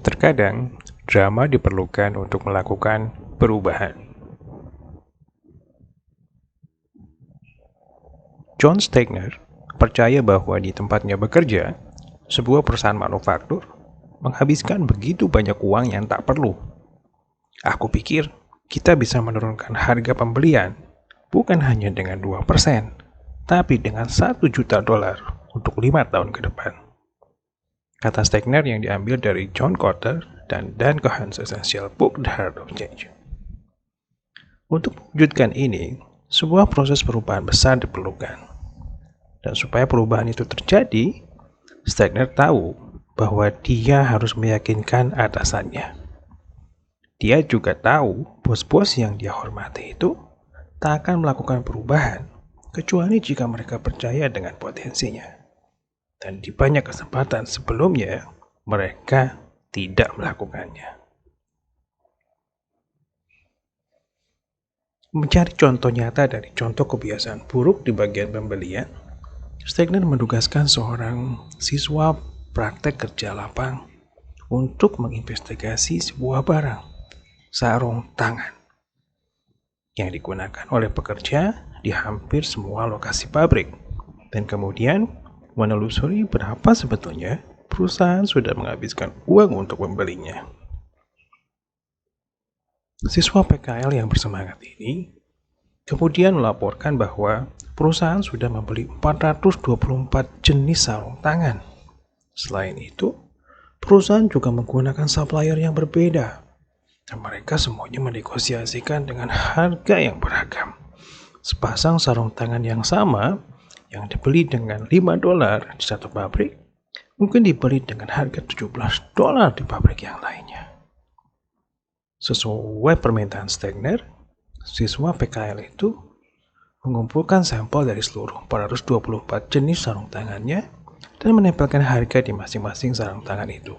Terkadang, drama diperlukan untuk melakukan perubahan. John Stegner percaya bahwa di tempatnya bekerja, sebuah perusahaan manufaktur menghabiskan begitu banyak uang yang tak perlu. Aku pikir kita bisa menurunkan harga pembelian bukan hanya dengan 2%, tapi dengan $1 juta untuk 5 tahun ke depan. Kata Stegner yang diambil dari John Kotter dan Dan Cohen's Essential Book The Heart of Change. Untuk mewujudkan ini, sebuah proses perubahan besar diperlukan. Dan supaya perubahan itu terjadi, Stegner tahu bahwa dia harus meyakinkan atasannya. Dia juga tahu bos-bos yang dia hormati itu tak akan melakukan perubahan kecuali jika mereka percaya dengan potensinya. Dan di banyak kesempatan sebelumnya, mereka tidak melakukannya. Mencari contoh nyata dari contoh kebiasaan buruk di bagian pembelian, Stegner menugaskan seorang siswa praktek kerja lapang untuk menginvestigasi sebuah barang, sarung tangan, yang digunakan oleh pekerja di hampir semua lokasi pabrik, dan kemudian menelusuri berapa sebetulnya perusahaan sudah menghabiskan uang untuk membelinya. Siswa PKL yang bersemangat ini kemudian melaporkan bahwa perusahaan sudah membeli 424 jenis sarung tangan. Selain itu, perusahaan juga menggunakan supplier yang berbeda, dan mereka semuanya menegosiasikan dengan harga yang beragam. Sepasang sarung tangan yang sama yang dibeli dengan $5 di satu pabrik mungkin dibeli dengan harga $17 di pabrik yang lainnya. Sesuai permintaan Stegner, siswa PKL itu mengumpulkan sampel dari seluruh 424 jenis sarung tangannya dan menempelkan harga di masing-masing sarung tangan itu.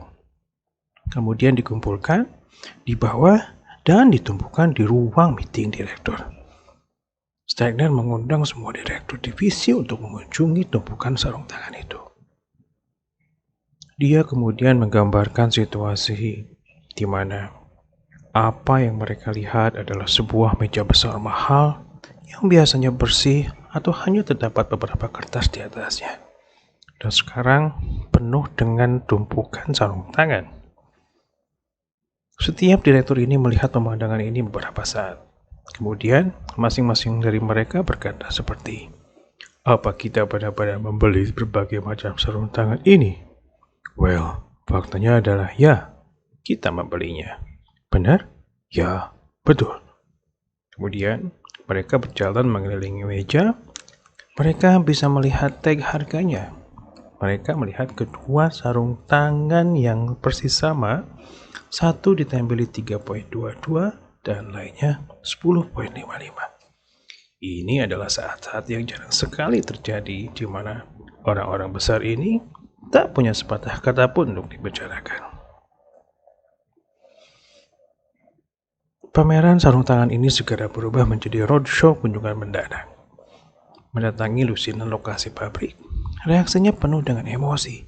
Kemudian dikumpulkan, dibawa, dan ditumpukan di ruang meeting direktur. Stegner mengundang semua direktur divisi untuk mengunjungi tumpukan sarung tangan itu. Dia kemudian menggambarkan situasi di mana apa yang mereka lihat adalah sebuah meja besar mahal yang biasanya bersih atau hanya terdapat beberapa kertas di atasnya. Dan sekarang penuh dengan tumpukan sarung tangan. Setiap direktur ini melihat pemandangan ini beberapa saat. Kemudian, masing-masing dari mereka berkata seperti, "Apa kita benar-benar membeli berbagai macam sarung tangan ini?" Well, faktanya adalah ya, kita membelinya. Benar? Ya, betul. Kemudian, mereka berjalan mengelilingi meja. Mereka bisa melihat tag harganya. Mereka melihat kedua sarung tangan yang persis sama. Satu ditempeli 3.22 dan lainnya 10.55. Ini adalah saat-saat yang jarang sekali terjadi di mana orang-orang besar ini tak punya sepatah kata pun untuk dibicarakan. Pameran sarung tangan ini segera berubah menjadi roadshow kunjungan mendadak. Mendatangi lusinan lokasi pabrik, reaksinya penuh dengan emosi.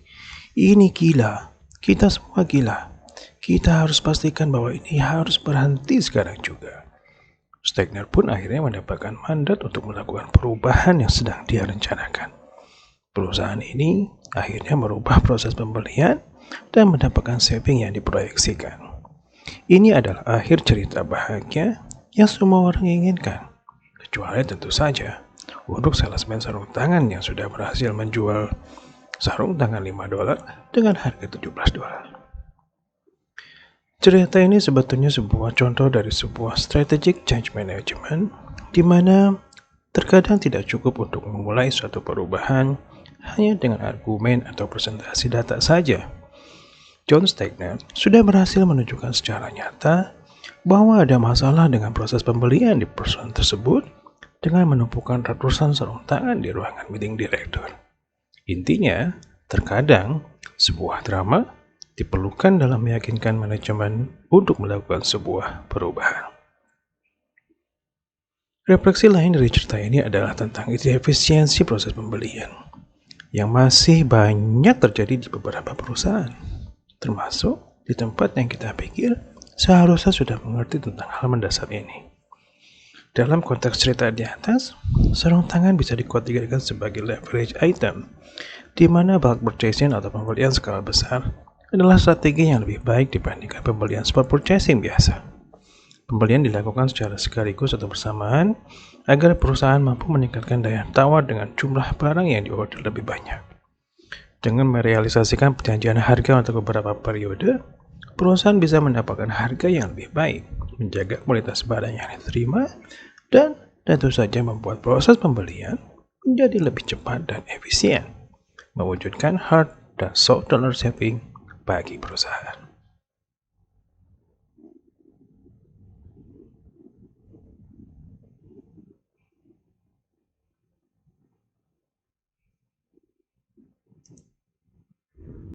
Ini gila, kita semua gila. Kita harus pastikan bahwa ini harus berhenti sekarang juga. Stegner pun akhirnya mendapatkan mandat untuk melakukan perubahan yang sedang dia rencanakan. Perusahaan ini akhirnya merubah proses pembelian dan mendapatkan saving yang diproyeksikan. Ini adalah akhir cerita bahagia yang semua orang inginkan, kecuali tentu saja untuk salesman sarung tangan yang sudah berhasil menjual sarung tangan $5 dengan harga $17. Cerita ini sebetulnya sebuah contoh dari sebuah strategic change management di mana terkadang tidak cukup untuk memulai suatu perubahan hanya dengan argumen atau presentasi data saja. John Stegner sudah berhasil menunjukkan secara nyata bahwa ada masalah dengan proses pembelian di perusahaan tersebut dengan menumpukan ratusan sarung tangan di ruangan meeting direktur. Intinya, terkadang sebuah drama diperlukan dalam meyakinkan manajemen untuk melakukan sebuah perubahan. Refleksi lain dari cerita ini adalah tentang efisiensi proses pembelian yang masih banyak terjadi di beberapa perusahaan, termasuk di tempat yang kita pikir seharusnya sudah mengerti tentang hal mendasar ini. Dalam konteks cerita di atas, sarung tangan bisa dikategorikan sebagai leverage item, di mana bulk purchasing atau pembelian skala besar adalah strategi yang lebih baik dibandingkan pembelian spot purchasing biasa. Pembelian dilakukan secara sekaligus atau bersamaan agar perusahaan mampu meningkatkan daya tawar dengan jumlah barang yang diorder lebih banyak. Dengan merealisasikan perjanjian harga untuk beberapa periode, perusahaan bisa mendapatkan harga yang lebih baik, menjaga kualitas barang yang diterima, dan tentu saja membuat proses pembelian menjadi lebih cepat dan efisien, mewujudkan hard dan soft dollar saving bagi perusahaan.